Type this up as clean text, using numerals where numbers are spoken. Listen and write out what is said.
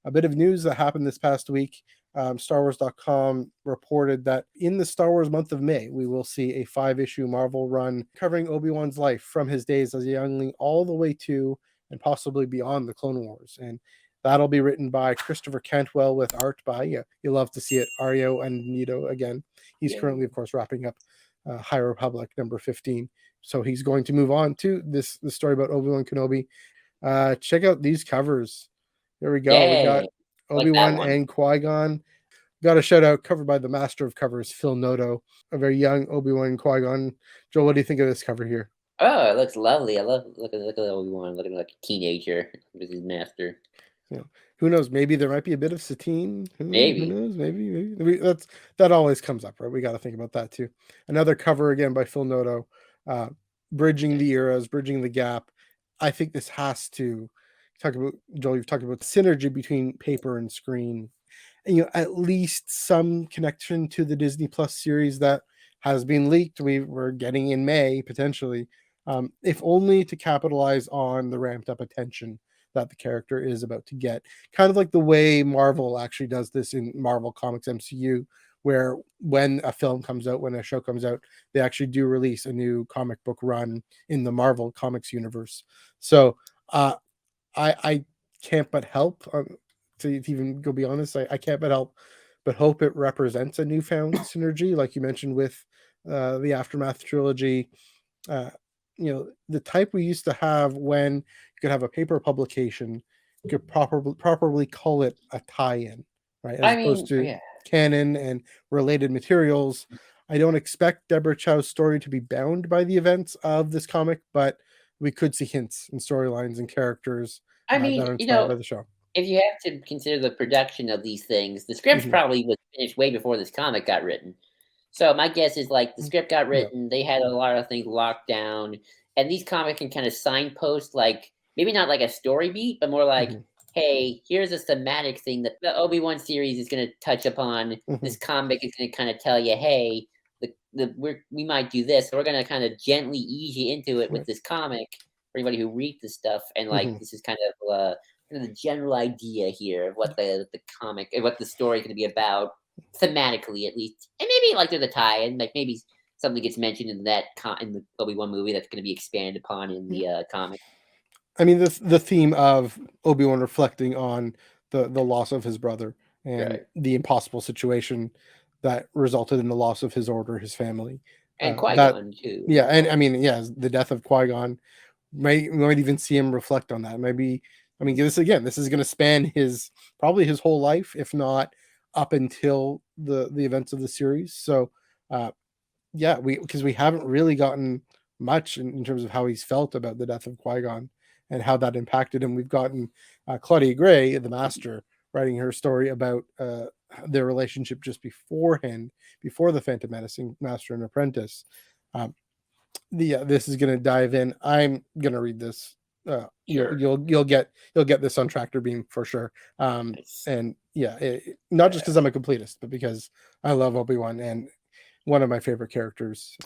a bit of news that happened this past week. StarWars.com reported that in the Star Wars month of May, we will see a 5-issue Marvel run covering Obi-Wan's life from his days as a youngling all the way to and possibly beyond the Clone Wars. And that'll be written by Christopher Cantwell with art by, you love to see it, Ario Antonito again. He's currently, of course, wrapping up High Republic number 15. So he's going to move on to this story about Obi-Wan Kenobi. Check out these covers. There we go. Yay. We got Obi-Wan like and Qui-Gon. Got a shout out covered by the master of covers, Phil Noto, a very young Obi-Wan and Qui-Gon. Joel, what do you think of this cover here? Oh, it looks lovely. I look at Obi-Wan looking like a teenager with his master. Who knows? Maybe there might be a bit of Satine. Who knows? Maybe that always comes up, right? We got to think about that too. Another cover again by Phil Noto, bridging the eras, bridging the gap. I think this has to talk about, Joel. You've talked about synergy between paper and screen, and at least some connection to the Disney Plus series that has been leaked. We're getting in May potentially, if only to capitalize on the ramped up attention that the character is about to get, kind of like the way Marvel actually does this in Marvel Comics MCU, where when a film comes out, when a show comes out, they actually do release a new comic book run in the Marvel Comics universe. So I can't but help, to even go be honest, I can't but help but hope it represents a newfound synergy, like you mentioned with the Aftermath trilogy. The type we used to have when you could have a paper publication, you could properly call it a tie-in, right? As opposed to canon and related materials. I don't expect Deborah Chow's story to be bound by the events of this comic, but we could see hints and storylines and characters that are inspired by the show. If you have to consider the production of these things, the script probably was finished way before this comic got written. So my guess is like the script got written, they had a lot of things locked down, and these comics can kind of signpost, like maybe not like a story beat, but more like, hey, here's a thematic thing that the Obi-Wan series is going to touch upon. This comic is going to kind of tell you, hey, we might do this. So we're going to kind of gently ease you into it with this comic for anybody who reads this stuff, and like this is kind of the general idea here of what the comic, what the story is going to be about. Thematically, at least, and maybe like there's a tie-in, like maybe something gets mentioned in in the Obi-Wan movie that's going to be expanded upon in the comic. I mean, the theme of Obi-Wan reflecting on the loss of his brother and the impossible situation that resulted in the loss of his order, his family, and Qui-Gon too. Yeah, and I mean, the death of Qui-Gon might even see him reflect on that. Maybe, I mean, this is going to span probably his whole life, if not up until the events of the series. So because we haven't really gotten much in terms of how he's felt about the death of Qui-Gon and how that impacted him. We've gotten Claudia Gray, the master, writing her story about their relationship just beforehand, before the Phantom Menace, Master and Apprentice. This is going to dive in. I'm going to read this. You'll get this on Tractor Beam for sure. And not just because I'm a completist, but because I love Obi-Wan and one of my favorite characters